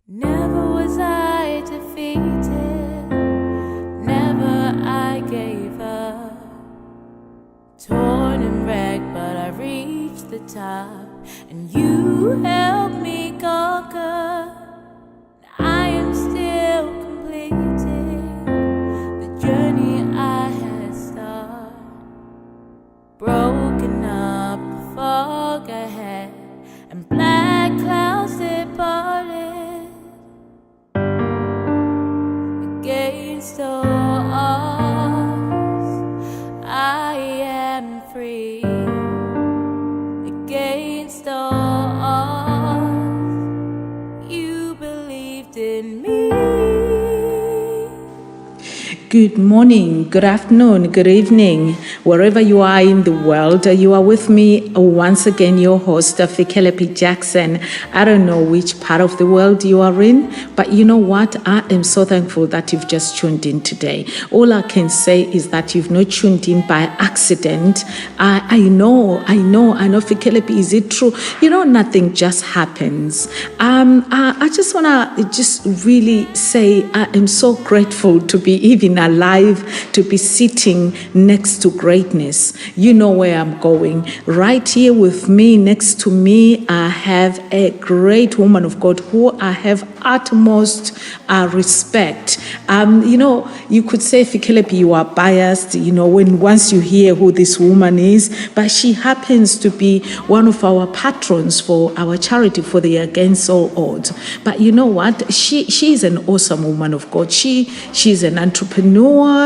Never was I defeated, never I gave up. Torn and wrecked, but I reached the top, and you helped me conquer. I am still completing the journey I had started. Broken up the fog ahead, and black clouds departed. Against all odds, I am free. Against all odds, you believed in me. Good morning, good afternoon, good evening, wherever you are in the world. You are with me once again, your host, Fikelephi Jackson. I don't know which part of the world you are in, but you know what? I am so thankful that you've just tuned in today. All I can say is that you've not tuned in by accident. I know, Fikelephi, is it true? You know, nothing just happens. I just want to really say I am so grateful to be even alive, to be sitting next to greatness. You know where I'm going. Right here with me, next to me, I have a great woman of God who I have utmost respect. You could say, Fikelephi, you are biased, once you hear who this woman is, but she happens to be one of our patrons for our charity for the Against All Odds. But you know what? She is an awesome woman of God. She's an entrepreneur,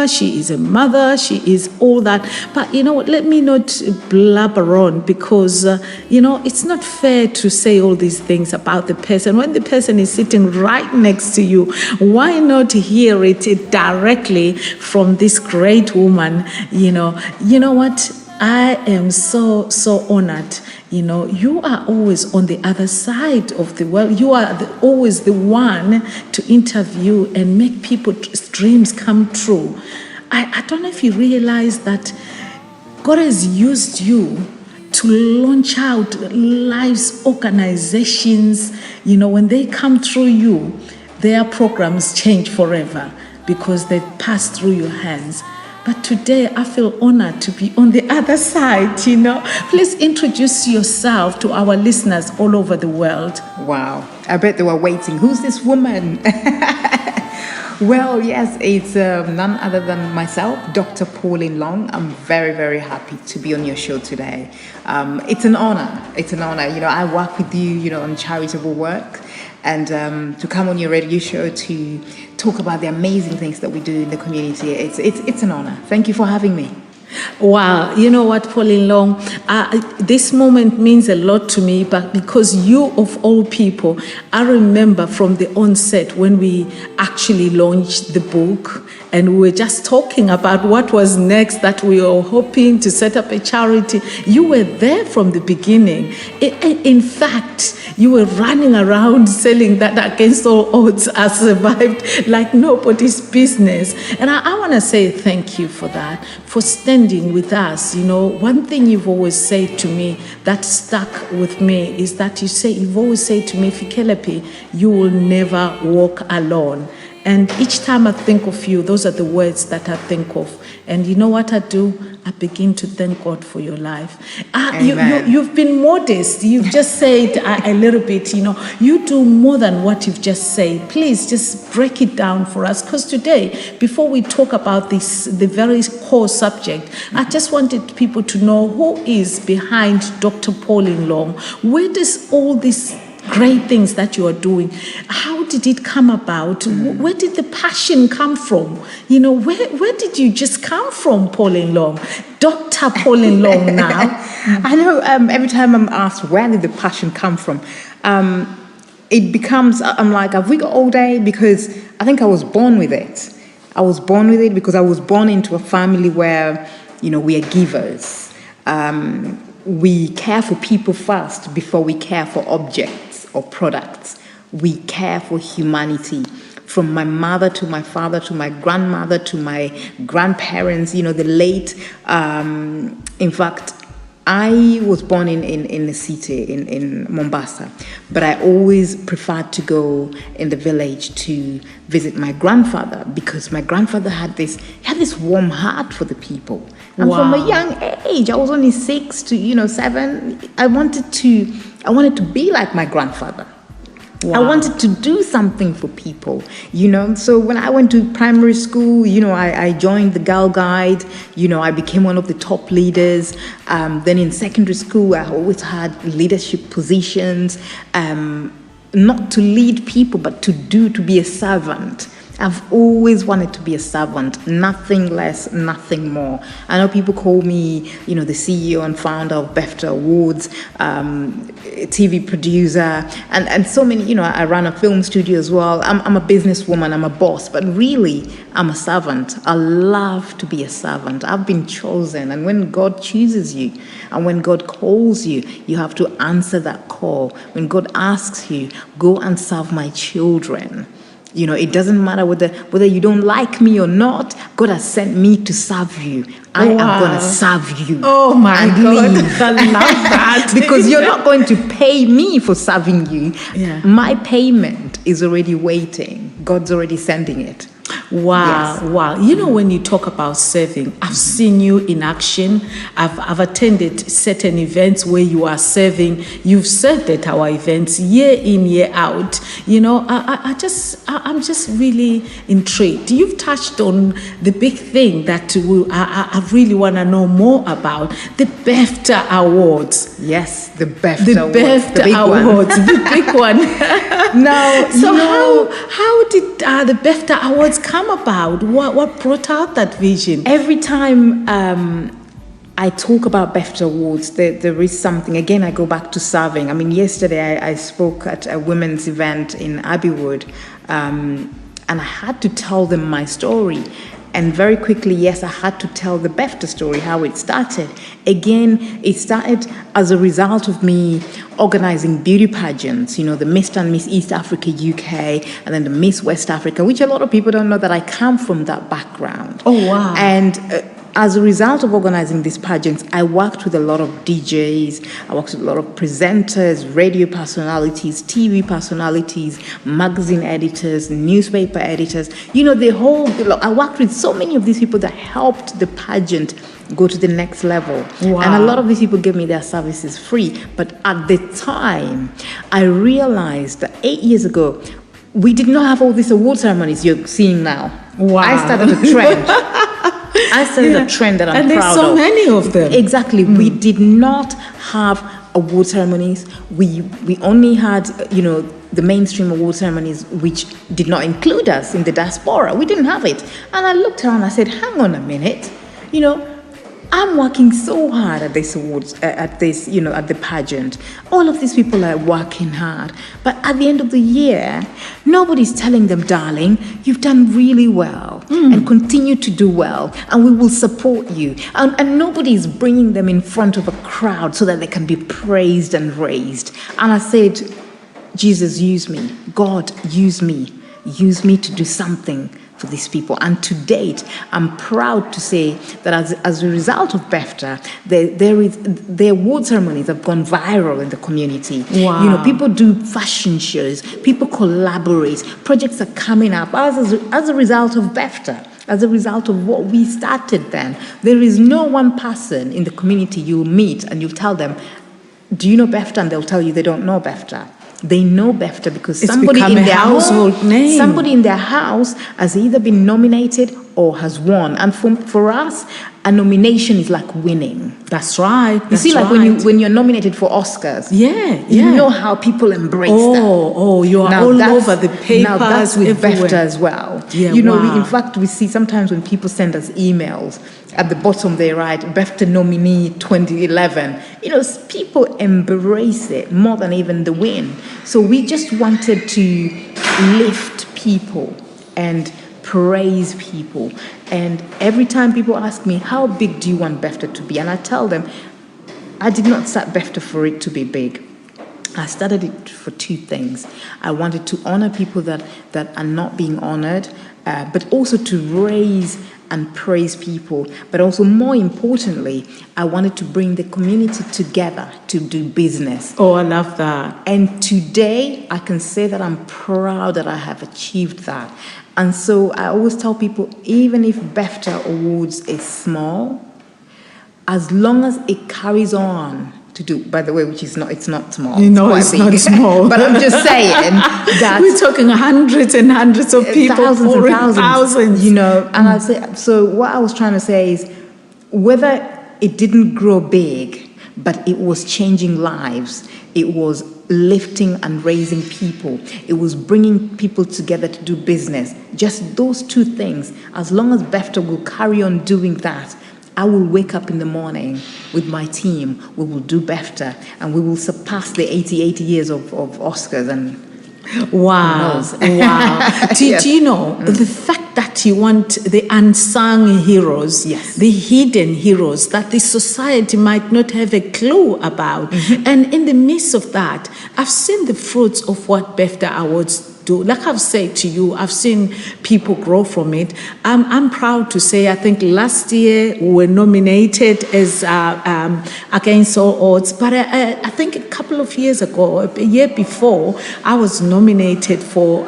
she is a mother, she is all that. But let me not blabber on, because it's not fair to say all these things about the person when the person is sitting right next to you. Why not hear it directly from this great woman? You know what? I am so honored. You are always on the other side of the world. You are always the one to interview and make people's dreams come true. I don't know if you realize that God has used you to launch out lives, organizations. When they come through you, their programs change forever because they pass through your hands. But today, I feel honored to be on the other side, Please introduce yourself to our listeners all over the world. Wow. I bet they were waiting. Who's this woman? Well, yes, it's none other than myself, Dr. Pauline Long. I'm very, very happy to be on your show today. It's an honor. It's an honor. I work with you, on charitable work. And to come on your radio show to talk about the amazing things that we do in the community, it's an honor. Thank you for having me. Wow, you know what, Pauline Long, this moment means a lot to me, but because you of all people, I remember from the onset when we actually launched the book, and we were just talking about what was next, that we were hoping to set up a charity. You were there from the beginning. In fact, you were running around selling that Against All Odds I survived like nobody's business. And I want to say thank you for that, for standing with us. One thing you've always said to me that stuck with me is that you've always said to me, Fikelephi, you will never walk alone. And each time I think of you, those are the words that I think of. And you know what I do? I begin to thank God for your life. You've been modest. You've just said a little bit, you do more than what you've just said. Please just break it down for us. Because today, before we talk about the very core subject, I just wanted people to know who is behind Dr. Pauline Long. Where does all this great things that you are doing, how did it come about? Where did the passion come from? Where did you just come from, Pauline Long? Dr. Pauline Long now. I know every time I'm asked, where did the passion come from? It becomes, I'm like, have we got all day? Because I think I was born with it. I was born with it because I was born into a family where, we are givers. We care for people first before we care for objects or products. We care for humanity. From my mother to my father to my grandmother to my grandparents, the late. In fact, I was born in the city, in Mombasa, but I always preferred to go in the village to visit my grandfather, because my grandfather had this warm heart for the people. And from a young age, I was only 6 to 7. I wanted to be like my grandfather. I wanted to do something for people, So when I went to primary school, I joined the Girl Guide. I became one of the top leaders. Then in secondary school, I always had leadership positions. Not to lead people, but to be a servant. I've always wanted to be a servant, nothing less, nothing more. I know people call me, the CEO and founder of BEFFTA Awards, TV producer, and so many, I run a film studio as well. I'm a businesswoman, I'm a boss, but really, I'm a servant. I love to be a servant. I've been chosen, and when God chooses you, and when God calls you, you have to answer that call. When God asks you, go and serve my children. It doesn't matter whether you don't like me or not. God has sent me to serve you. I am going to serve you. Oh my God. Leave. I love that. Because you're not going to pay me for serving you. Yeah. My payment is already waiting. God's already sending it. Wow, Yes. wow. When you talk about serving, I've seen you in action. I've attended certain events where you are serving. You've served at our events year in, year out. I'm just really intrigued. You've touched on the big thing that I really want to know more about, the BEFFTA Awards. Yes, the BEFFTA The Awards. BEFFTA The big Awards, the big one. Now, So how did the BEFFTA Awards come about? What brought out that vision? every time I talk about BEFFTA Awards, there is something. Again, I go back to serving. Yesterday I spoke at a women's event in Abbeywood, and I had to tell them my story. And very quickly, yes, I had to tell the BEFFTA story, how it started. Again, it started as a result of me organizing beauty pageants, the Miss and Miss East Africa UK, and then the Miss West Africa, which a lot of people don't know that I come from that background. Oh, wow. And as a result of organizing these pageants, I worked with a lot of DJs, I worked with a lot of presenters, radio personalities, TV personalities, magazine editors, newspaper editors. I worked with so many of these people that helped the pageant go to the next level. Wow. And a lot of these people gave me their services free. But at the time, I realized that 8 years ago, we did not have all these award ceremonies you're seeing now. Wow. I started a trend. I started a trend that I'm proud of. And there's so many of them. Exactly. We did not have award ceremonies. We only had, the mainstream award ceremonies, which did not include us in the diaspora. We didn't have it. And I looked around and I said, hang on a minute. I'm working so hard at this awards, at the pageant. All of these people are working hard. But at the end of the year, nobody's telling them, darling, you've done really well and continue to do well, and we will support you. And nobody's bringing them in front of a crowd so that they can be praised and raised. And I said, Jesus, use me. God, use me. Use me to do something for these people. And to date, I'm proud to say that as a result of BEFFTA, the award ceremonies have gone viral in the community. Wow. People do fashion shows, people collaborate, projects are coming up as a result of BEFFTA. As a result of what we started then. There is no one person in the community you'll meet and you'll tell them, do you know BEFFTA? And they'll tell you they don't know BEFFTA. They know BEFFTA because It's somebody become in a their household name. Somebody in their house has either been nominated or has won. And for us, a nomination is like winning. That's right. You see, like when you're nominated for Oscars, yeah. you know how people embrace that. Oh, you are all over the papers. Now that's with everywhere. BEFFTA as well. Yeah, In fact, we see sometimes when people send us emails, at the bottom they write BEFFTA nominee 2011. People embrace it more than even the win. So we just wanted to lift people and praise people. And every time people ask me, how big do you want BEFFTA to be? And I tell them, I did not start BEFFTA for it to be big. I started it for two things. I wanted to honor people that are not being honored, but also to raise and praise people. But also, more importantly, I wanted to bring the community together to do business. Oh, I love that. And today, I can say that I'm proud that I have achieved that. And so I always tell people, even if BEFFTA Awards is small, as long as it carries on to do, by the way, it's not small. You know, it's not small. But I'm just saying that we're talking hundreds and hundreds of people, thousands and thousands. You know, and I say, so what I was trying to say is, whether it didn't grow big, but it was changing lives. It was lifting and raising people. It was bringing people together to do business. Just those two things. As long as BEFFTA will carry on doing that, I will wake up in the morning with my team. We will do BEFFTA, and we will surpass the 80 years of Oscars. And wow, wow. Do you know the fact that you want the unsung heroes, the hidden heroes that the society might not have a clue about, and in the midst of that, I've seen the fruits of what BEFFTA Awards do. Like I've said to you, I've seen people grow from it. I'm proud to say, I think last year we were nominated as Against All Odds, but I think a couple of years ago, a year before, I was nominated for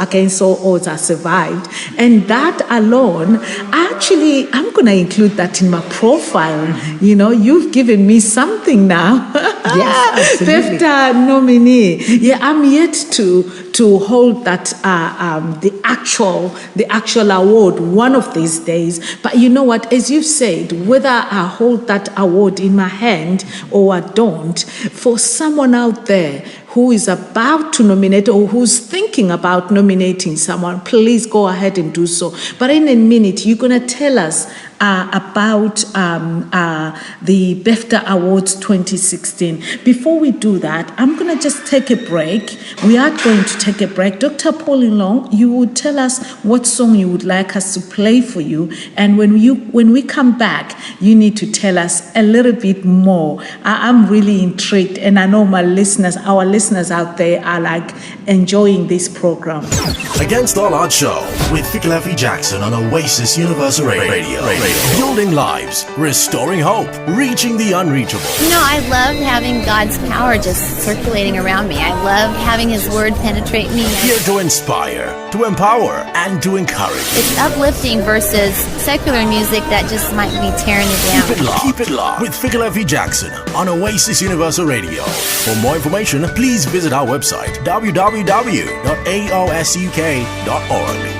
Against All Odds. I survived, and that alone, I'm going to include that in my profile. You know, you've given me something now. Yes, absolutely. BEFFTA nominee. Yeah, I'm yet to hold that the actual award one of these days. But you know what? As you said, whether I hold that award in my hand or I don't, for someone out there who is about to nominate or who's thinking about nominating someone, please go ahead and do so. But in a minute, you're going to tell us about the BEFFTA Awards 2016. Before we do that, I'm going to just take a break. We are going to take a break. Dr. Pauline Long, you would tell us what song you would like us to play for you. And when we come back, you need to tell us a little bit more. I'm really intrigued, and I know our listeners out there are like enjoying this program. Against All Odds Show with Fikelephi Jackson on Oasis Universal Radio. Building lives, restoring hope, reaching the unreachable. You know, I love having God's power just circulating around me. I love having His Word penetrate me. Here to inspire, to empower, and to encourage. It's uplifting versus secular music that just might be tearing you down. Keep it locked with Fikelephi Jackson on Oasis Universal Radio. For more information, please visit our website, www.aosuk.org.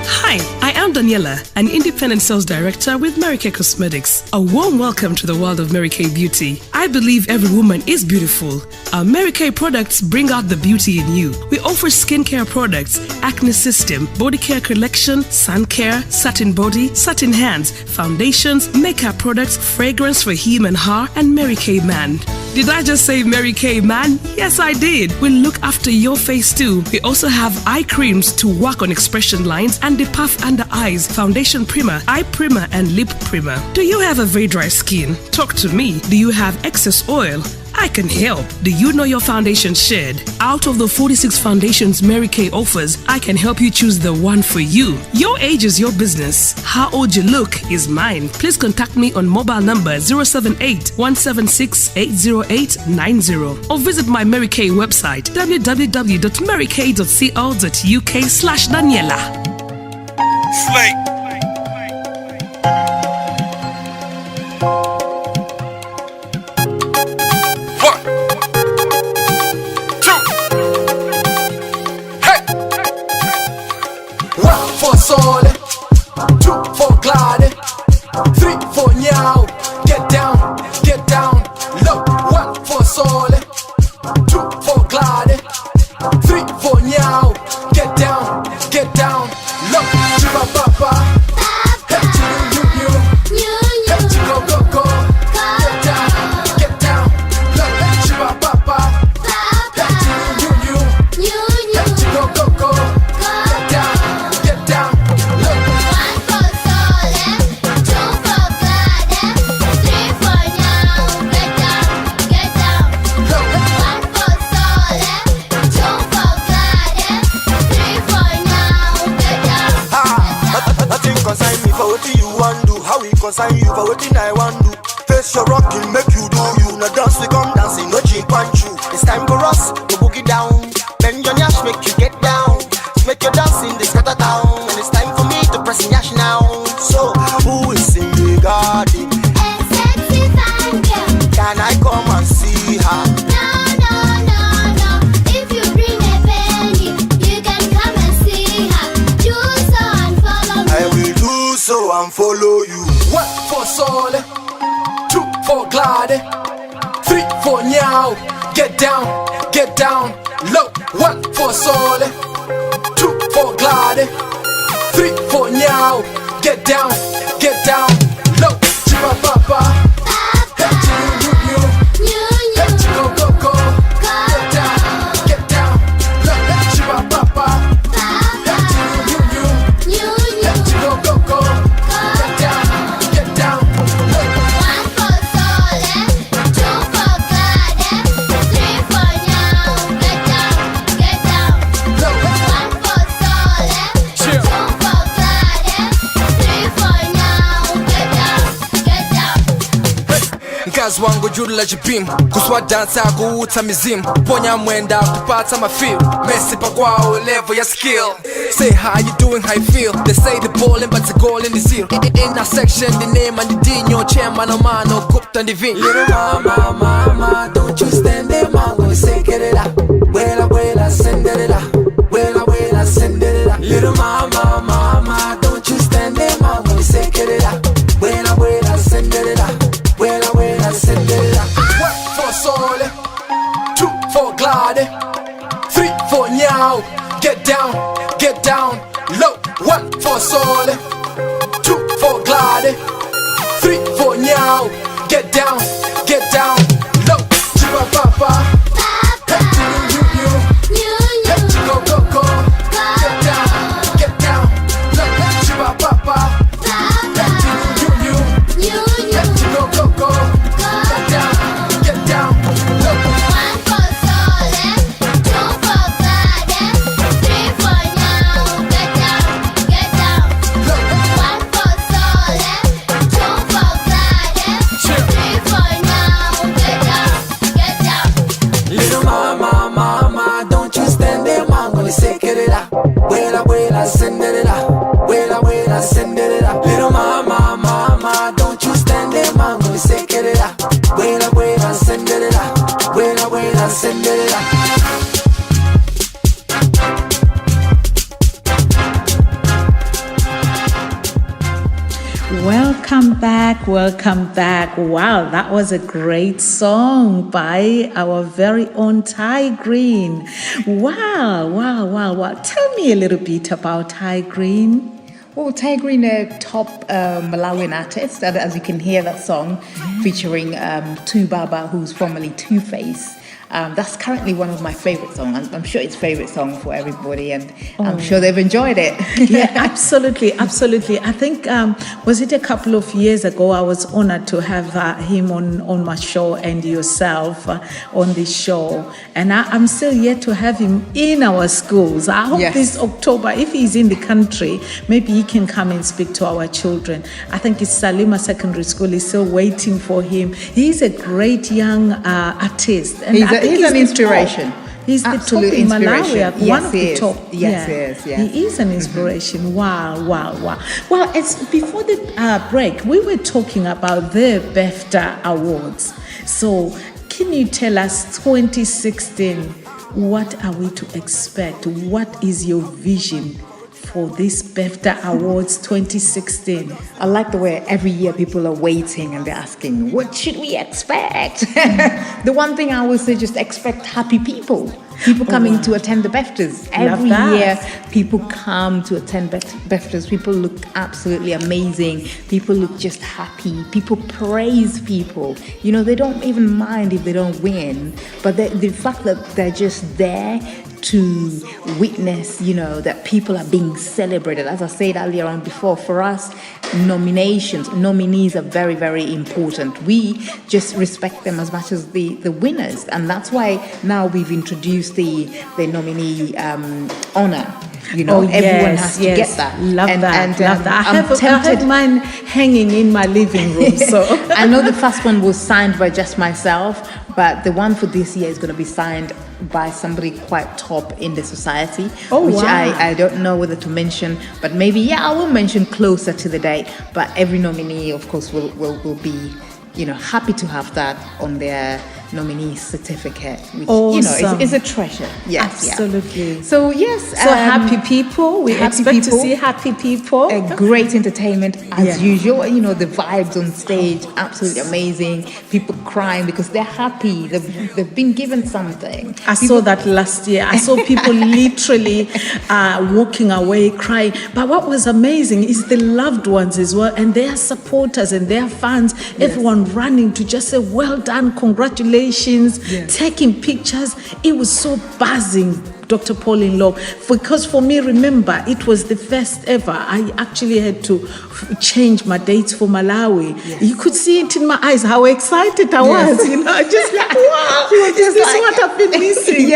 Hi, I am Daniela, an independent sales director with Mary Kay Cosmetics. A warm welcome to the world of Mary Kay Beauty. I believe every woman is beautiful. Our Mary Kay products bring out the beauty in you. We offer skincare products, acne system, body care collection, sun care, satin body, satin hands, foundations, makeup products, fragrance for him and her, and Mary Kay man. Did I just say Mary Kay man? Yes, I did. We look after your face too. We also have eye creams to work on expression lines and depuff under eyes, foundation primer, eye primer, and lip primer. Do you have a very dry skin? Talk to me. Do you have excess oil? I can help. Do you know your foundation shed? Out of the 46 foundations Mary Kay offers, I can help you choose the one for you. Your age is your business. How old you look is mine. Please contact me on mobile number 078-176-80890 or visit my Mary Kay website www.marykay.co.uk/Daniela. Slay. Sole, 2 for glad, 3 for now. Get down, look. 1 for sole, 2 for glad, 3 for now. Get down, look. Chiba papa, hey chibu you, hey chigo go. Get down, look. Chiba papa, hey chibu you, hey chigo go. concern you for what I want to. Face your rocking, make you do you. No dance, we come dancing, no cheap and true. It's time for us to boogie down. Bend your nyash, make you get down. Make your dance in this gutter town. And it's time for me to press nyash now. So, who is in the garden? A sexy fine girl. Can I come and see her? No, no, no, no. If you bring a penny, you can come and see her. Do so and follow me. I will do so and follow you. 1 for soul, 2 for glide, 3 for now. Get down, low. 1 for soul, 2 for glide, 3 for now. Get down, low. Chiba papa, hey you, hey go go go. Get down, low. Chiba papa, hey you, hey go go go. Get down, low. 1 for soul, 2 for glad, 3 for now. Get down, Low. 1 for soul, 2 for glad, 3 for now. Get down. Nkazi wangu jula jipim kuswa dansa kuuta mizimu ponya mwenda kupata mafeel Messi pa kwao level ya skill. Say how you doing, how you feel. They say the ballin' but the goal in the seal. In our section the name and the dino chairman o mano gupta and the vin. Little mama, don't you stand there mango say get it up. Wela send it up. Wela send it up. Little mama, don't you stand there mango say get it up. Wela send it up. Wela send it up. 1 for soul, 2 for glide, 3 for now. Get down, low. 1 for soul, 2 for glide, 3 for now. Get down, low. Chiba papa, hey you, hey go go go. Get down, low. Chiba papa, hey you, hey go go go. Get down, low. 1 for soul, 2 for glad, 3 for now. Get down. 1 for soul, 2 for glad, 3 for now. Get down. Little mama, don't you stand there, mango, say get it up. Wela, send it up. Wela, send it up. Little mama, don't you stand there, mango, say get it up. Wela, send it up. Wela, send it up. Welcome back. Wow, that was a great song by our very own Ty Green. Wow. Tell me a little bit about Ty Green. Well, Ty Green, a top Malawian artist, and as you can hear that song featuring Tubaba, who's formerly Two-Face. That's currently one of my favorite songs. I'm sure it's favorite song for everybody, and I'm sure they've enjoyed it. Yeah, absolutely. I think, was it a couple of years ago, I was honored to have him on my show and yourself on this show. And I'm still yet to have him in our schools. I hope this October, if he's in the country, maybe he can come and speak to our children. I think it's Salima Secondary School is still waiting for him. He's a great young artist. And He's an inspiration. He's the top in Malawi, one of the top. Yes. He is an inspiration. Wow. Well, before the break, we were talking about the BEFFTA Awards. So, can you tell us 2016, what are we to expect? What is your vision for this BEFFTA Awards 2016? I like the way every year people are waiting and they're asking, what should we expect? The one thing I always say, just expect happy people. People coming to attend the BEFFTAs. Every year, people come to attend BEFFTAs. People look absolutely amazing. People look just happy. People praise people. You know, they don't even mind if they don't win. But the fact that they're just there to witness, you know, that people are being celebrated. As I said earlier on before, for us, nominees are very, very important. We just respect them as much as the winners. And that's why now we've introduced the nominee honor. Everyone has to get that. Love that. Love that. I'm I tempted. have mine hanging in my living room. So I know the first one was signed by just myself, but the one for this year is going to be signed by somebody quite top in the society, which I don't know whether to mention, but maybe I will mention closer to the date. But every nominee, of course, will be happy to have that on their nominee certificate, which awesome. is a treasure. Yes, absolutely. Yeah. So happy people. We expect to see happy people. A great entertainment as usual. The vibes on stage, absolutely amazing. People crying because they're happy. They've been given something. I saw that last year. I saw people literally walking away crying. But what was amazing is the loved ones as well, and their supporters and their fans. Everyone running to just say, "Well done, congratulations." Taking pictures. It was so buzzing, Dr. Pauline Long, because for me, remember, it was the first ever. I actually had to change my dates for Malawi. You could see it in my eyes how excited I was. Just like, wow, is this what I've been missing?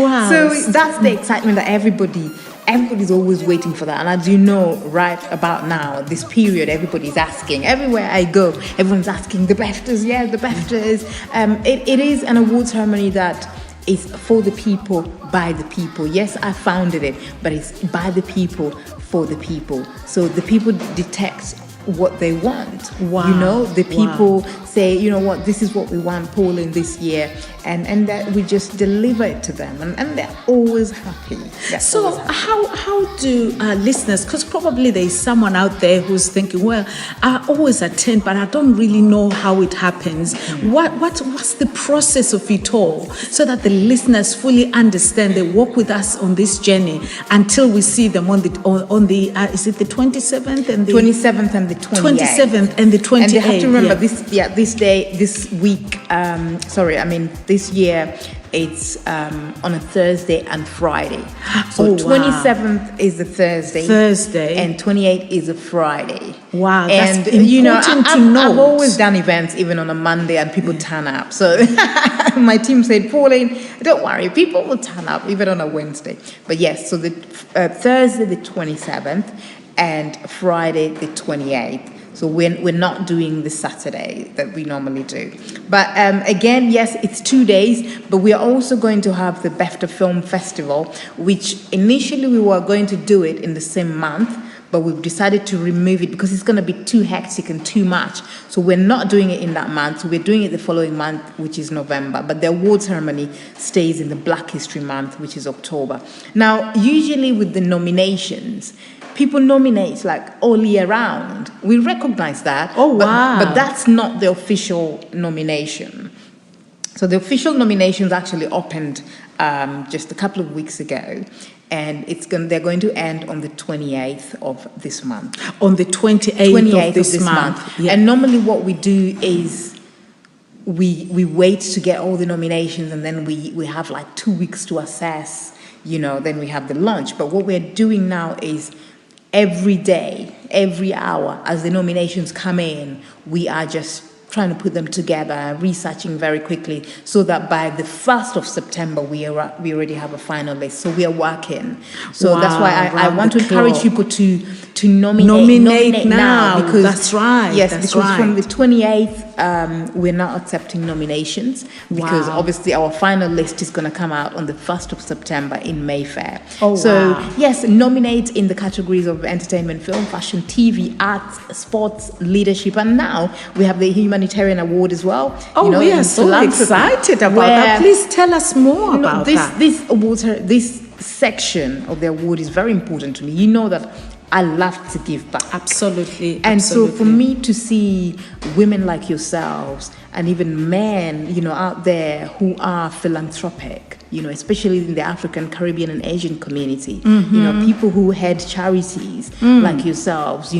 Wow. So that's the excitement that everybody's always waiting for that. And as you know, right about now, this period, everybody's asking. Everywhere I go, everyone's asking, the BEFFTAs, the BEFFTAs. It is an award ceremony that is for the people, by the people. Yes, I founded it, but it's by the people, for the people. So the people detect what they want. Wow. The people say, what, this is what we want, Pauline, this year. And that we just deliver it to them. And they're always happy. So how do listeners, because probably there's someone out there who's thinking, well, I always attend, but I don't really know how it happens. What's the process of it all, so that the listeners fully understand, they walk with us on this journey until we see them on the is it the 27th and the 27th and the 28th. 27th and the 28th. And they have to remember this year it's on a Thursday and Friday. So 27th is a Thursday, and 28th is a Friday. Wow, and that's important to note. I've always done events even on a Monday and people turn up. So my team said, Pauline, don't worry, people will turn up even on a Wednesday. But yes, so the Thursday the 27th and Friday the 28th. So we're not doing the Saturday that we normally do. But again, yes, it's 2 days, but we are also going to have the BEFFTA Film Festival, which initially we were going to do it in the same month, but we've decided to remove it because it's going to be too hectic and too much. So we're not doing it in that month. So we're doing it the following month, which is November. But the award ceremony stays in the Black History Month, which is October. Now, usually with the nominations, people nominate like all year round. We recognize that. Oh, wow. But that's not the official nomination. So the official nominations actually opened just a couple of weeks ago. And they're going to end on the 28th of this month. On the 28th of this month. Yeah. And normally what we do is we wait to get all the nominations, and then we have like 2 weeks to assess, then we have the launch. But what we're doing now is every day, every hour, as the nominations come in, we are just trying to put them together, researching very quickly, so that by the 1st of September, we already have a final list. So we are working. So that's why I want to encourage people to nominate now. Because that's right. Yes, that's because right. from the 28th, we're not accepting nominations, because obviously our final list is going to come out on the 1st of September in Mayfair. Yes, nominate in the categories of entertainment, film, fashion, TV, arts, sports, leadership, and now we have the Humanitarian Award as well. We are so excited about that. Please tell us more about that. This award, this section of the award is very important to me. You know that I love to give back. Absolutely. And so for me to see women like yourselves and even men, out there who are philanthropic, especially in the African, Caribbean, and Asian community, people who head charities like yourselves,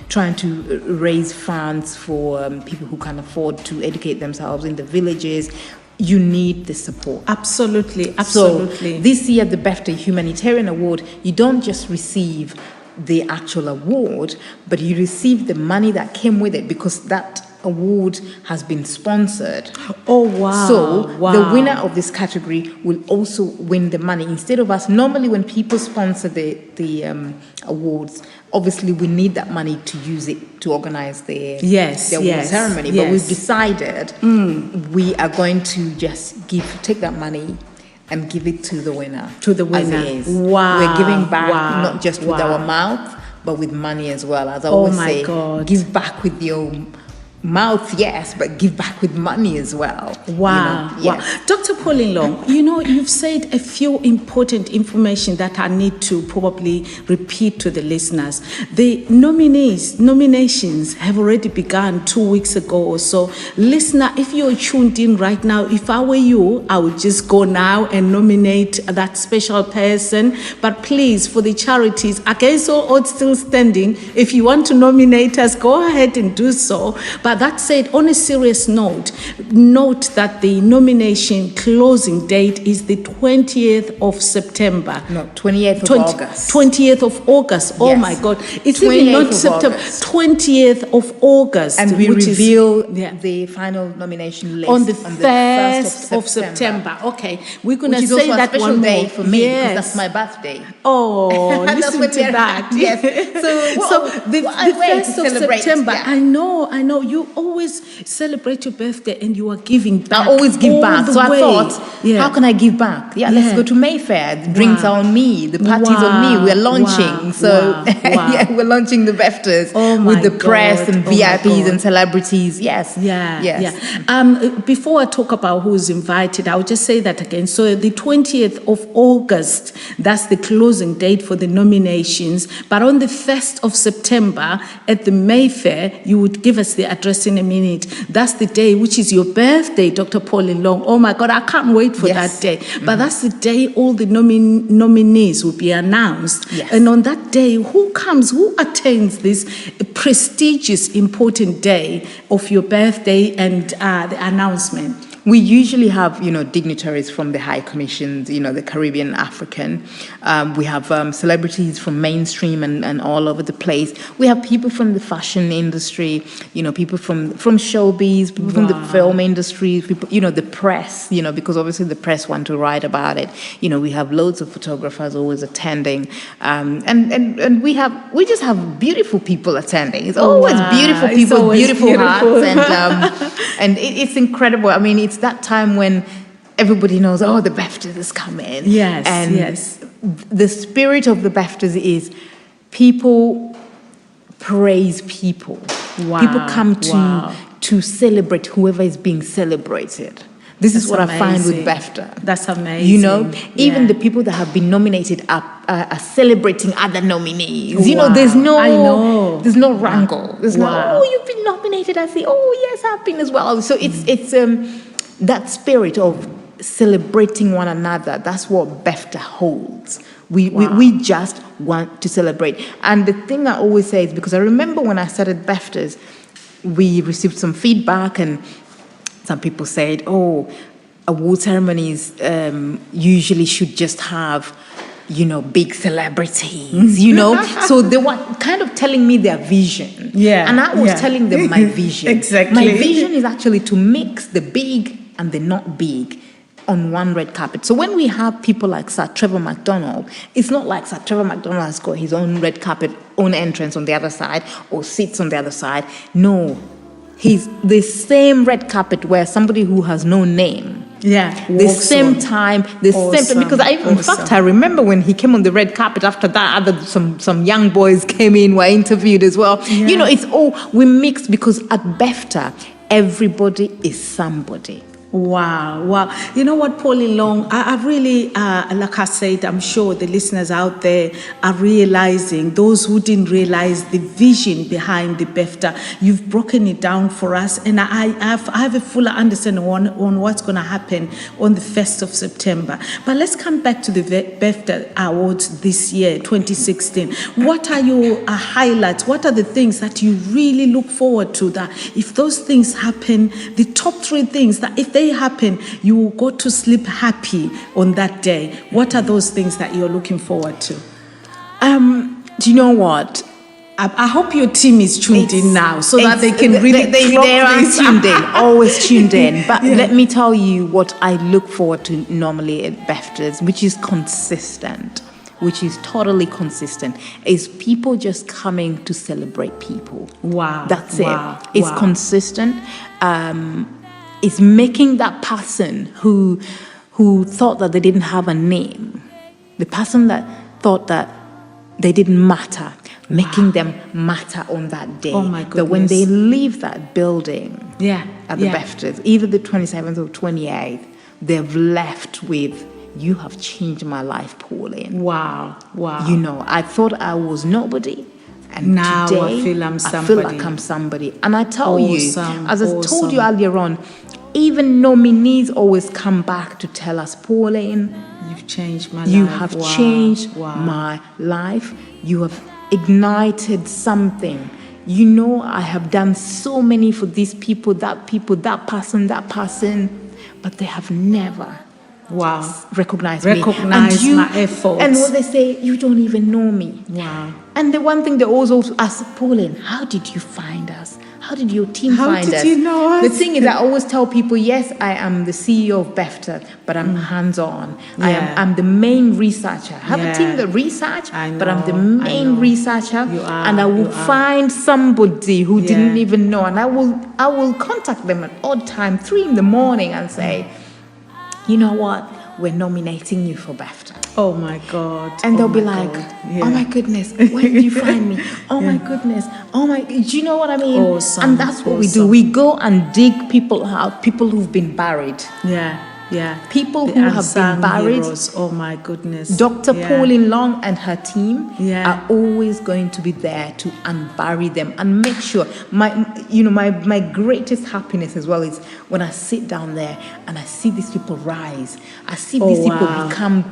trying to raise funds for people who can afford to educate themselves in the villages. You need the support. Absolutely. So this year, the BEFFTA Humanitarian Award, you don't just receive the actual award, but you receive the money that came with it, because that award has been sponsored. Oh, wow. So Wow. the winner of this category will also win the money. Instead of us, normally when people sponsor the awards, obviously we need that money to use it to organize the award ceremony. But we've decided we are going to just take that money and give it to the winner. To the winner. As it is. Wow. We're giving back not just with Wow. our mouth, but with money as well. As I Oh always my say, God. give back with your mouth, yes, but give back with money as well. Wow. You know? Wow. Yes. Dr. Pauline Long, you've said a few important information that I need to probably repeat to the listeners. The nominations have already begun 2 weeks ago or so. Listener, if you're tuned in right now, if I were you, I would just go now and nominate that special person. But please, for the charities, against all odds still standing, if you want to nominate us, go ahead and do so. But that said, on a serious note that the nomination closing date is the 20th of September. No, 28th of August. 20th of August. Oh Yes. my God. It's even 28th not of September. August. 20th of August. And we which reveal is, the final nomination list on the 1st of September. Okay. We're going to Which is say also a that special one day more. for me Yes. because that's my birthday. Oh, That's listen when to we're- that. Yes. So the what a way to 1st of celebrate, September, yeah. I know. You always celebrate your birthday and you are giving back. I always give all back. the So I way. thought, Yeah. how can I give back? Yeah, let's Yeah. go to Mayfair. The drinks Wow. are on me. The party's on me. Wow. We're launching. Wow. So Wow. Wow. yeah, we're launching the BEFTAs Oh with my the press God. and Oh my VIPs God. and celebrities. Yes. Yeah, Yes. yeah. Before I talk about who's invited, I'll just say that again. So the 20th of August, that's the closing date for the nominations. But on the 1st of September at the Mayfair, you would give us the address in a minute. That's the day, which is your birthday, Dr. Pauline Long. Oh my God, I can't wait for Yes. that day. But that's the day all the nominees will be announced. Yes. And on that day, who attends this prestigious, important day of your birthday and the announcement? We usually have, dignitaries from the high commissions, the Caribbean, African. We have celebrities from mainstream and all over the place. We have people from the fashion industry, people from showbiz, people from the film industry, people, the press, because obviously the press want to write about it. We have loads of photographers always attending. And we just have beautiful people attending. It's always beautiful It's people, always beautiful hearts. And it's incredible. I mean, it's that time when everybody knows, the BEFTAs is coming. Yes, and yes. The spirit of the BEFTAs is people praise people. Wow, People come wow. to celebrate whoever is being celebrated. This is That's what I find with amazing. BEFTA. That's amazing. Even Yeah. the people that have been nominated are celebrating other nominees. Wow. There's no, I know. there's no wrangle. There's Wow. no, you've been nominated. I say, yes, I've been as well. So it's that spirit of celebrating one another. That's what BEFTA holds. We just want to celebrate. And the thing I always say is, because I remember when I started BEFTAs, we received some feedback and some people said, award ceremonies usually should just have, big celebrities, So they were kind of telling me their vision. Yeah. And I was yeah. telling them my vision. Exactly. My vision is actually to mix the big and the not big on one red carpet. So when we have people like Sir Trevor McDonald, it's not like Sir Trevor McDonald has got his own red carpet, own entrance on the other side or sits on the other side. No. He's the same red carpet where somebody who has no name. Yeah. The same time, because in fact, I remember when he came on the red carpet after that, some young boys came in, were interviewed as well. Yeah. It's all, we mixed because at BEFTA, everybody is somebody. Wow. You know what, Pauline Long, I really, like I said, I'm sure the listeners out there are realizing, those who didn't realize the vision behind the BEFTA, you've broken it down for us, and I have a fuller understanding on what's going to happen on the 1st of September. But let's come back to the BEFTA Awards this year, 2016. What are your highlights? What are the things that you really look forward to, that if those things happen, the top 3 things that if they happen, you will go to sleep happy on that day? What are those things that you're looking forward to? Do you know what? I hope your team is tuned in now so that they can really they are tuned in, always tuned in. But let me tell you what I look forward to normally at BEFFTAs, which is consistent, which is totally consistent, is people just coming to celebrate people. Wow. That's wow. it. It's consistent. It's making that person who thought that they didn't have a name, the person that thought that they didn't matter, making them matter on that day. Oh my goodness. That when they leave that building at the Yeah. BEFFTAs, either the 27th or 28th, they've left with, you have changed my life, Pauline. Wow. You know, I thought I was nobody. And now today, I feel I'm somebody. I feel like I'm somebody. And I tell you, Awesome, as I told you awesome. earlier on, even nominees always come back to tell us, Pauline, You've changed my you life. have Wow. changed Wow. my life. You have ignited something. You know, I have done so many for these people, that person, but they have never recognized me. Recognize my efforts. And what they say, you don't even know me. Wow. And the one thing they always also ask, Pauline, how did you find us? How did your team find us? How did you know us? The thing is, I always tell people, yes, I am the CEO of BEFFTA, but I'm hands-on. Yeah. I'm the main researcher. I have Yeah. a team that research, I but I'm the know, I main know. researcher. You are, and I will you are. find somebody who Yeah. didn't even know, and I will contact them at odd time, 3 a.m, and say, you know what? We're nominating you for BEFFTA. Oh my God. And they'll be my like, God. Yeah. oh my goodness, where did you find me? Oh my goodness. Oh my, do you know what I mean? Awesome, And that's what we do. awesome. We go and dig people out, people who've been buried. Yeah. People The who have been unsung buried. heroes. Oh my goodness. Dr. Yeah. Pauline Long and her team Yeah. are always going to be there to unbury them and make sure. My greatest happiness as well is when I sit down there and I see these people rise. I see these people wow. become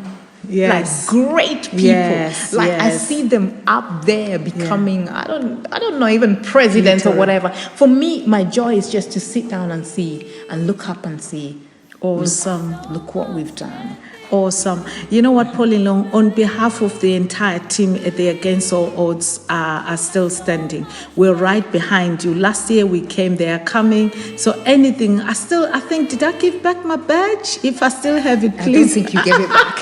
Yes. like great people. Yes, I yes. see them up there becoming I don't know, even president or whatever. For me, my joy is just to sit down and see and look up and see. Awesome. Look what we've done. Awesome. You know what, Pauline Long, on behalf of the entire team at the Against All Odds are still standing. We're right behind you. Last year we came, they are coming. So anything, I think, did I give back my badge? If I still have it, I don't please. think you gave it back.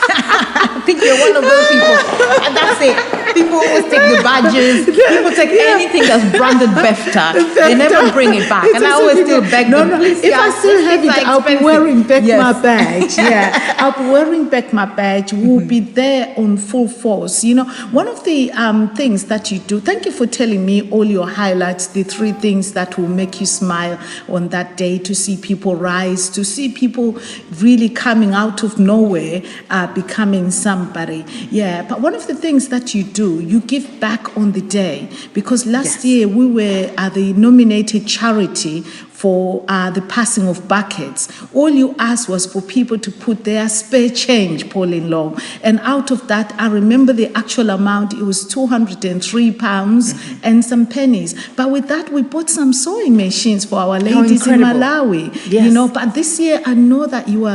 I think you're one of those people. And that's it. People always take the badges. People take anything that's branded BEFFTA. They never bring it back. And I always still beg them. Please, if I guys, still these have things it, are I'll be expensive. wearing back Yes. my badge. Yeah, I'll be wearing back my badge. We'll be there on full force. You know, one of the things that you do, thank you for telling me all your highlights, the 3 things that will make you smile on that day, to see people rise, to see people really coming out of nowhere, becoming somebody. Yeah, but one of the things that you do, you give back on the day, because last year we were the nominated charity for the passing of buckets. All you asked was for people to put their spare change, Pauline Long. And out of that, I remember the actual amount, it was £203 and some pennies. But with that, we bought some sewing machines for our ladies in incredible. Malawi. Yes. You know, but this year I know that you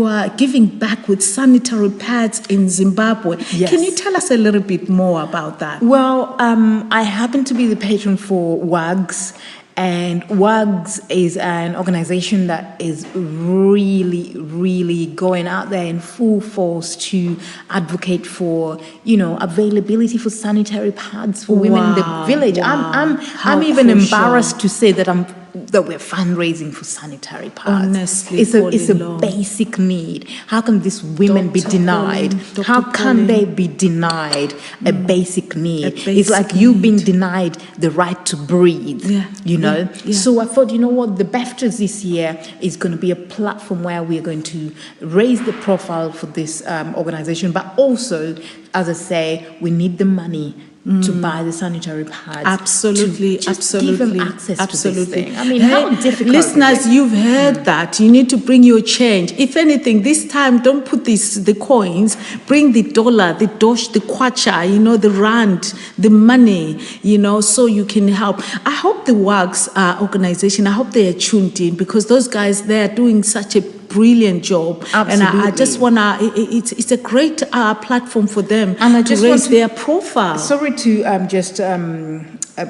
are giving back with sanitary pads in Zimbabwe. Yes. Can you tell us a little bit more about that? Well, I happen to be the patron for WAGS. And WAGS is an organization that is really, really going out there in full force to advocate for, availability for sanitary pads for women in the village. Wow. I'm even embarrassed to say that we're fundraising for sanitary pads. Honestly, it's a Pauline Long. basic need. How can these women be Dr. denied? Pauline, Dr. How can Pauline. they be denied a basic need? It's basic like you being need. denied the right to breathe. Yeah, yeah. So I thought, the BEFFTAs this year is going to be a platform where we're going to raise the profile for this organization, but also, as I say, we need the money to buy the sanitary pads. Absolutely, to just absolutely. give them access to this thing. I mean, Hey, how difficult listeners, is it? you've heard that. You need to bring your change. If anything, this time, don't put the coins. Bring the dollar, the dosh, the kwacha, the rand, the money, so you can help. I hope the WAGS organization, I hope they are tuned in, because those guys, they are doing such a brilliant job. And I just Absolutely. wanna. It's a great platform for them And I to just raise want to- their profile. Sorry to just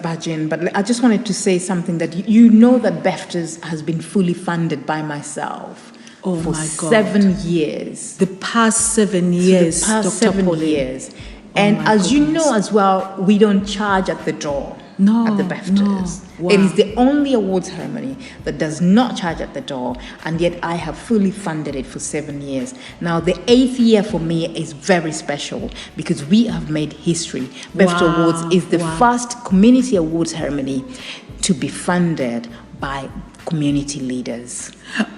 barge in, but I just wanted to say something that you know that BEFFTA has been fully funded by myself Oh for my God. 7 years. The past 7 years, The past Dr. 7 Pauline. years. Oh And my as you goodness. know as well, we don't charge at the door. No, At the BEFFTAs. no. It Wow. is the only award ceremony that does not charge at the door, and yet I have fully funded it for 7 years. Now, the 8th year for me is very special because we have made history. BEFFTA Wow, Awards is the wow. first community award ceremony to be funded by community leaders.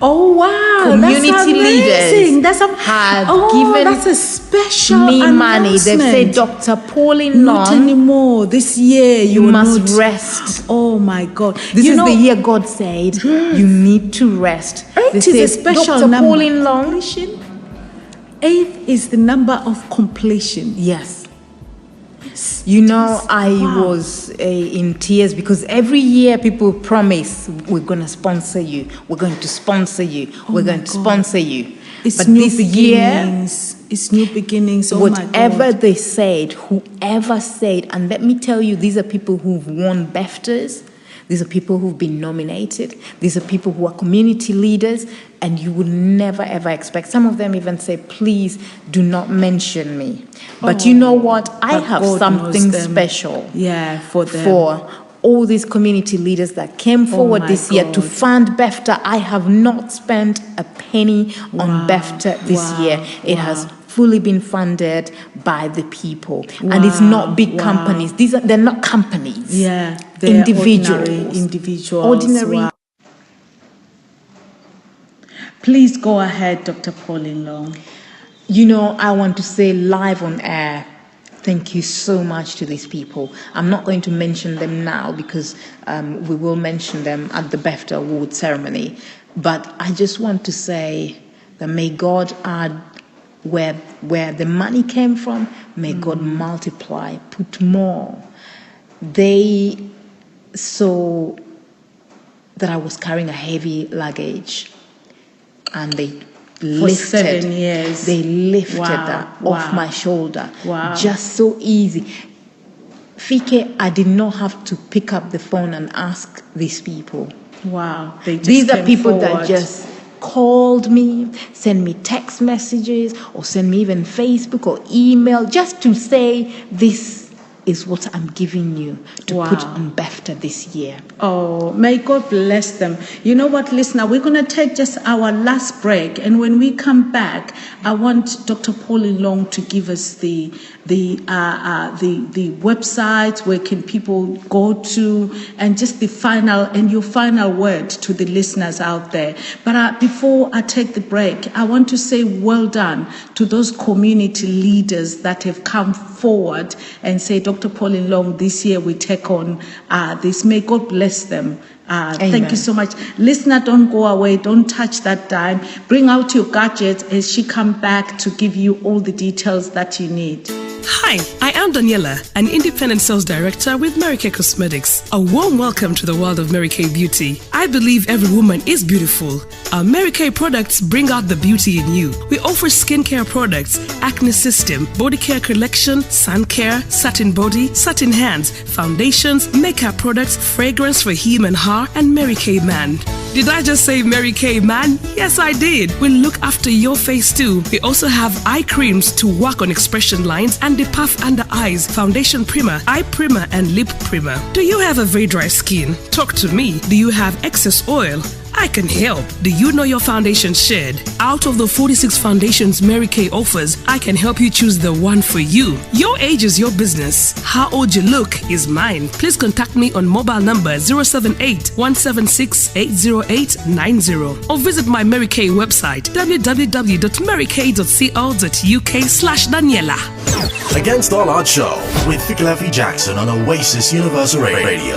Oh wow! Community that's leaders amazing. That's have given that's a special me money. They've said, announcement. Dr. Pauline Not Long, anymore. This year you will must not- rest. Oh my God! This You is know, the year God said you need to rest. Eight They is a said, special Dr. number. Pauline Long. 8 is the number of completion. Yes. You know, I Wow. was in tears because every year people promise we're going to sponsor you, we're going to sponsor you, we're my going to God. sponsor you. It's But new this year, beginnings. It's new beginnings. Oh whatever my God. they said, whoever said, and let me tell you, these are people who've won BEFTAs. These are people who've been nominated. These are people who are community leaders, and you would never ever expect. Some of them even say, please do not mention me. But you know what? I But have God something knows them. special Yeah, for them. for all these community leaders that came forward my this year to God. fund BEFFTA. I have not spent a penny on BEFFTA this wow, year. It wow. has fully been funded by the people, and it's not big wow. companies. They're not companies. Yeah, they're individuals. ordinary individuals. Ordinary. Wow. Please go ahead, Dr. Pauline Long. You know, I want to say live on air, thank you so much to these people. I'm not going to mention them now because we will mention them at the BEFFTA Award ceremony. But I just want to say that may God add where the money came from, may God multiply, put more. They saw that I was carrying a heavy luggage, and they For lifted 7 years. They lifted Wow, that wow. off my shoulder. Wow. Just so easy. Fike, I did not have to pick up the phone and ask these people. Wow. They just These are came people that forward. just called me, send me text messages, or send me even Facebook or email just to say, this is what I'm giving you to put Wow. on BEFFTA this year. Oh, may God bless them. You know what, listener? We're going to take just our last break, and when we come back, I want Dr. Pauline Long to give us the website where can people go to, and just your final word to the listeners out there. But before I take the break, I want to say well done to those community leaders that have come forward and say, Dr. Pauline Long, this year we take on this. May God bless them. Thank you so much. Listener, don't go away. Don't touch that dime. Bring out your gadgets as she comes back to give you all the details that you need. Hi, I am Daniela, an independent sales director with Mary Kay Cosmetics. A warm welcome to the world of Mary Kay Beauty. I believe every woman is beautiful. Our Mary Kay products bring out the beauty in you. We offer skincare products, acne system, body care collection, sun care, satin body, satin hands, foundations, makeup products, fragrance for him and her, and Mary Kay man. Did I just say Mary Kay man? Yes, I did. We look after your face too. We also have eye creams to work on expression lines and depuff under eyes, foundation primer, eye primer, and lip primer. Do you have a very dry skin? Talk to me. Do you have excess oil? I can help. Do you know your foundation shed? Out of the 46 foundations Mary Kay offers, I can help you choose the one for you. Your age is your business. How old you look is mine. Please contact me on mobile number 078-176-80890 or visit my Mary Kay website www.marykay.co.uk/Daniela. Against All Odds Show with Fikelephi Jackson on Oasis Universal Radio.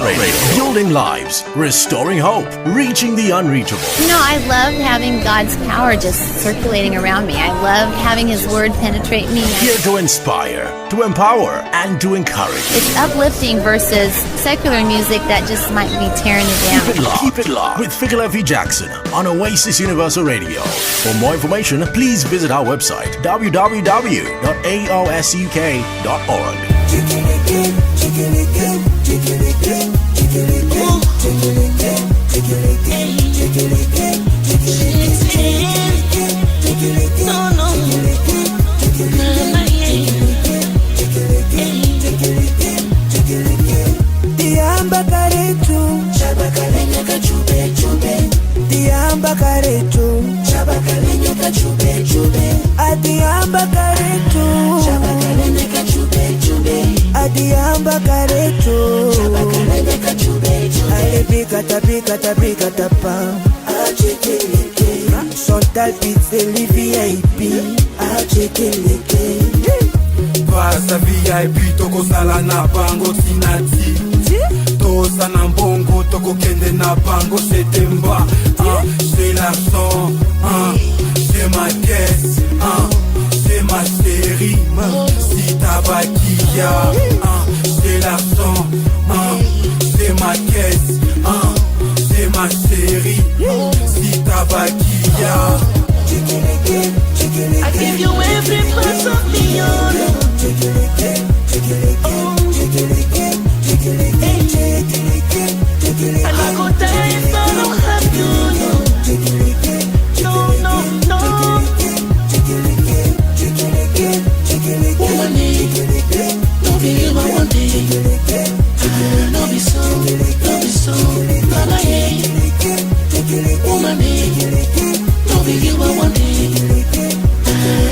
Building lives, restoring hope, reaching the unknown. unreachable. I love having God's power just circulating around me. I love having His Word penetrate me. Here to inspire, to empower, and to encourage. It's uplifting versus secular music that just might be tearing you down. Keep it locked with Fikelephi Jackson on Oasis Universal Radio. For more information, please visit our website www.aosuk.org. Diamba karetu, shabakalenya kachube chube. Diamba karetu, shabakalenya kachube chube. Adiamba karetu, shabakalenya kachube chube. Adiamba karetu, shabakalenya kachube chube. Ale bika ta pa. Achekeleke, Chantal Pizzeli VIP. Achekeleke. Vasa VIP toko sala na bango sinati. Tosa na mbongo toko kende na bango setemba. C'est l'argent, c'est ma caisse, c'est ma série. Si tabakia, c'est l'argent, c'est ma caisse, c'est ma série. Si tabakia. I give you every part of me, oh. And I go die if I don't have you, no. Woman, no be you I want it. No be so, mama, yeah. Woman, no be you I want it.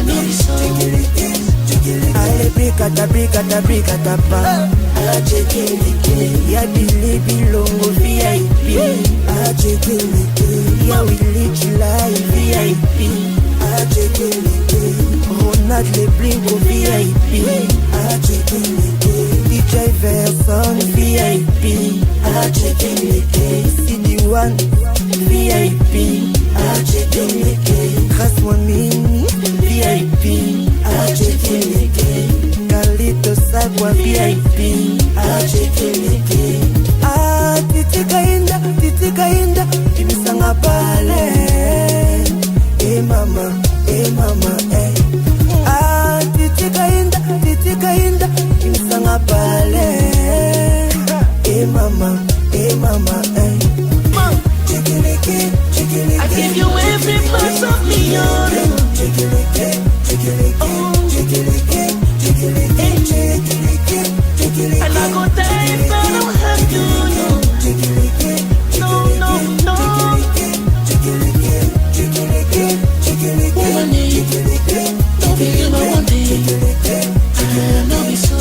No be so. Ale brika ta pa. Achekeleke, ya bilibi longo VIP. Achekeleke, ya Willy Chilai VIP. Achekeleke, Ronald Lebringo VIP. Achekeleke, DJ Verson VIP. Achekeleke, CD1 VIP. Achekeleke, Krasmonini VIP. Achekeleke, Galito Sagwa VIP. Achekeleke, titika inda, timisanga pale. Mama, titika inda, timisanga pale. Mama, I give you every part of me, oh. And I go die if I don't have you, no. Woman, don't be you I want it. No be so,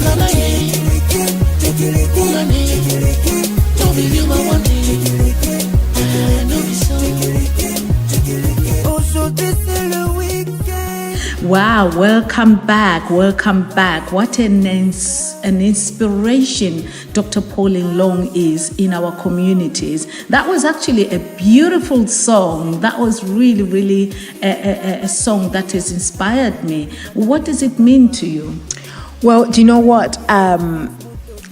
mama, yeah. Woman, don't be you I want it. No be so. Oh, so this is the weekend. Wow, welcome back. What an inspiration Dr. Pauline Long is in our communities. That was actually a beautiful song. That was really a song that has inspired me. What does it mean to you? Well, do you know what?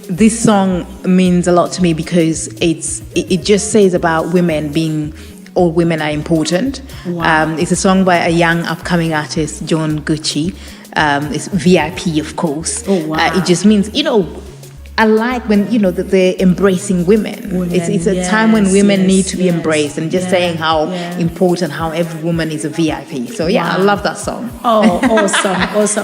This song means a lot to me because it just says about women being, all women are important. Wow. It's a song by a young upcoming artist, John Gucci. It's VIP, of course. Oh, wow. It just means, I like when, that they're embracing women. It's a time when women need to be embraced, and just saying how important, how every woman is a VIP. So I love that song. Oh, awesome.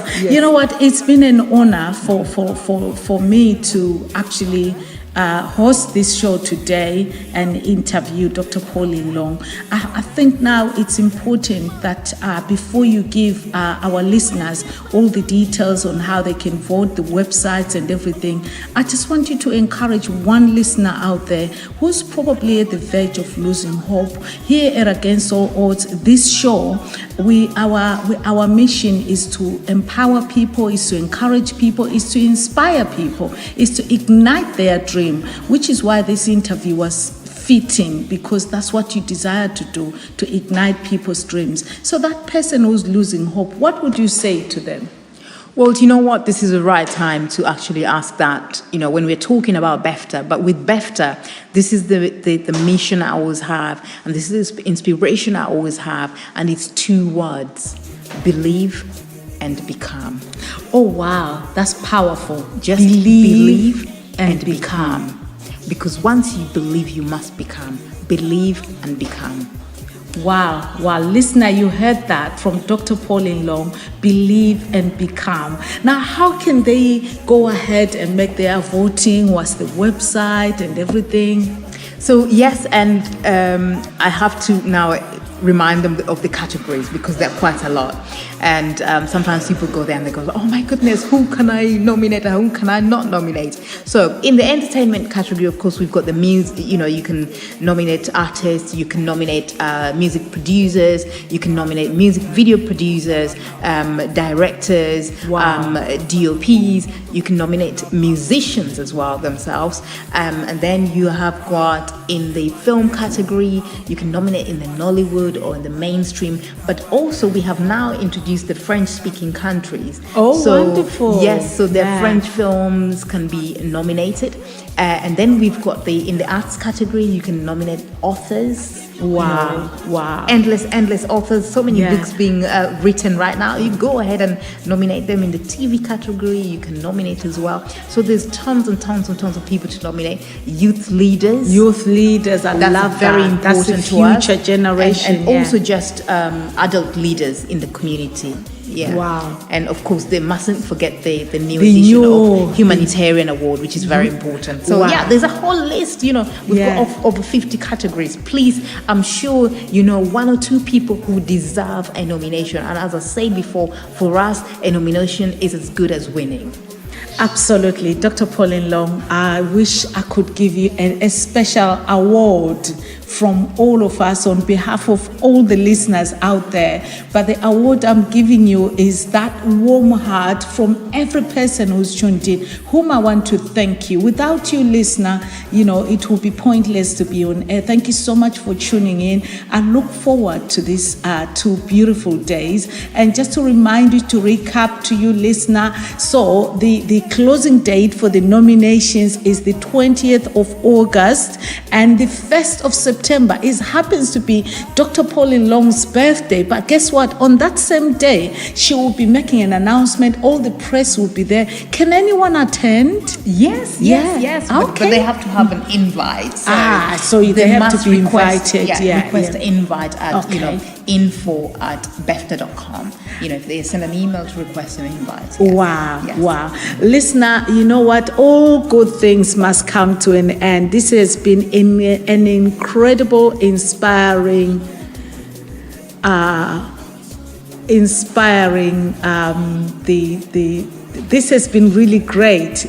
Yes. You know what? It's been an honor for me to actually host this show today and interview Dr. Pauline Long. I think now it's important that before you give our listeners all the details on how they can vote, the websites and everything, I just want you to encourage one listener out there who's probably at the verge of losing hope. Here at Against All Odds, this show, our mission is to empower people, is to encourage people, is to inspire people, is to ignite their dream, which is why this interview was fitting because that's what you desire to do, to ignite people's dreams. So that person who's losing hope, what would you say to them? Well, you know what? This is the right time to actually ask that, when we're talking about BEFFTA. But with BEFFTA, this is the mission I always have, and this is the inspiration I always have, and it's 2 words: believe and become. Oh, wow. That's powerful. Just believe and become. Because once you believe, you must become. Believe and become. Wow. Listener, you heard that from Dr. Pauline Long. Believe and become. Now, how can they go ahead and make their voting? What's the website and everything? So, yes, and I have to now remind them of the categories because there are quite a lot. And sometimes people go there and they go, oh my goodness, who can I nominate and who can I not nominate? So in the entertainment category, of course, we've got the music, you can nominate artists, you can nominate music producers, you can nominate music video producers, directors, DOPs, you can nominate musicians as well themselves. And then you have got in the film category, you can nominate in the Nollywood or in the mainstream, but also we have now introduced the French-speaking countries. Oh, so, wonderful. Yes, so their French films can be nominated. And then we've got in the arts category, you can nominate authors. Wow. Endless authors, so many books being written right now. You go ahead and nominate them. In the TV category, you can nominate as well. So there's tons and tons and tons of people to nominate. Youth leaders, I love very that. That's important the future generation. And also just adult leaders in the community. Yeah. Wow. And of course, they mustn't forget the new edition of Humanitarian Award, which is very important. So there's a whole list, we've got over 50 categories. Please, I'm sure, 1 or 2 people who deserve a nomination. And as I said before, for us, a nomination is as good as winning. Absolutely. Dr. Pauline Long, I wish I could give you a special award from all of us on behalf of all the listeners out there. But the award I'm giving you is that warm heart from every person who's tuned in, whom I want to thank you. Without you, listener, it would be pointless to be on air. Thank you so much for tuning in. I look forward to these 2 beautiful days. And just to remind you, to recap to you, listener, so the closing date for the nominations is the 20th of August, and the 1st of September happens to be Dr. Pauline Long's birthday. But guess what? On that same day, she will be making an announcement. All the press will be there. Can anyone attend? Yes. But they have to have an invite. So they have to be invited. Request an invite at info@BEFFTA.com. If they send an email to request an invite. Wow. Listener, you know what? All good things must come to an end. This has been an incredible, inspiring this has been really great.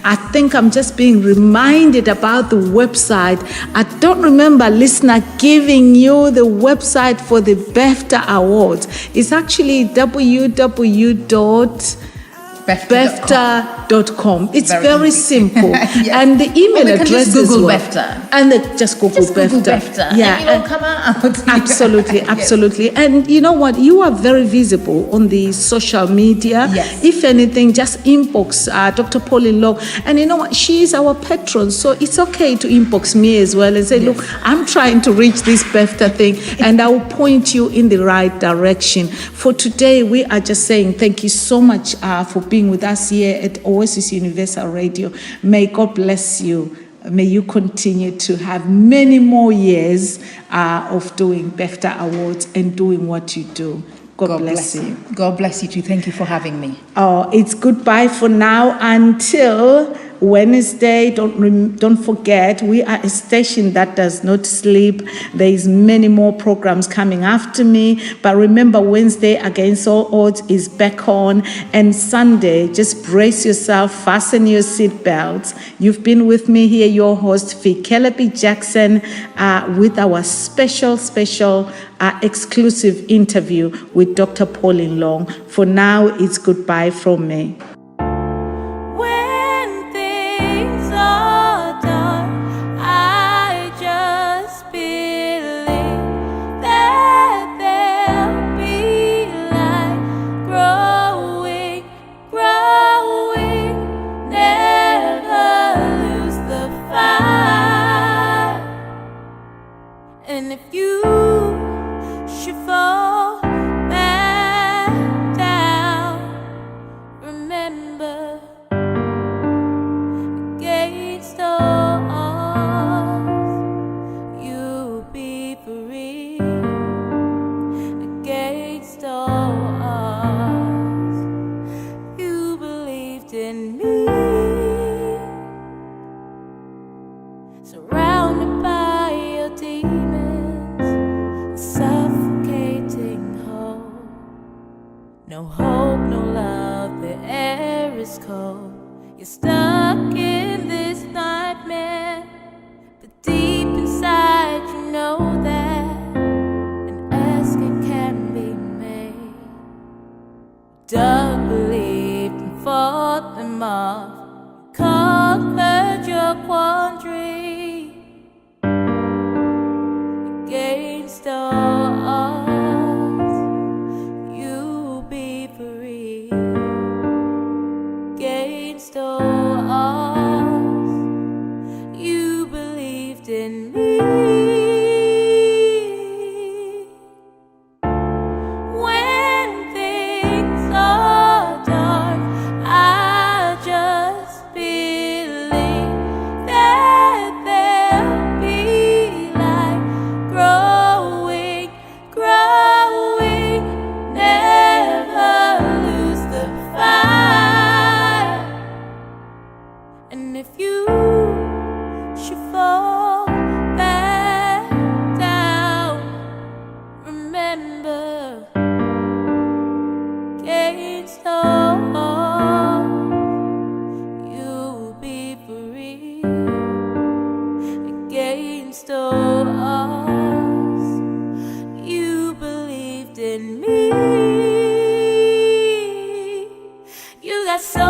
I think I'm just being reminded about the website. I don't remember, listener, giving you the website for the BEFFTA Awards. It's actually www.BEFFTA.com. It's very simple. Yes. And the email address is Google BEFFTA. And just Google BEFFTA. Yeah. And it'll come out. Absolutely. And you know what? You are very visible on the social media. Yes. If anything, just inbox Dr. Pauline Long. And you know what? She is our patron. So it's okay to inbox me as well and say, look, I'm trying to reach this BEFFTA thing, and I will point you in the right direction. For today, we are just saying thank you so much for being with us here at Oasis Universal Radio. May God bless you. May you continue to have many more years of doing BEFFTA Awards and doing what you do. God bless you. God bless you too. Thank you for having me. It's goodbye for now until Wednesday. Don't forget, we are a station that does not sleep. There is many more programs coming after me. But remember, Wednesday Against All Odds is back on. And Sunday, just brace yourself, fasten your seatbelts. You've been with me here, your host, Fikelephi Jackson, with our special exclusive interview with Dr. Pauline Long. For now, it's goodbye from me. When things are dark, remember, against all odds, you'll be free. Against all odds, you believed in me. Surrounded by your demons, suffocating hope. No hope, no love, the air is cold. You're stuck in this nightmare, but deep inside you know that an escape can be made. Dug, believed, and fought them off. Conquered your quandary. Against all odds, you'll be free. Against all odds, you believed in me. When things are dark, I just believe that there'll be light growing, growing. Never lose the fight. And if you should fall back down, remember, against all odds, you'll be free. Against all odds, you believed in me. You got so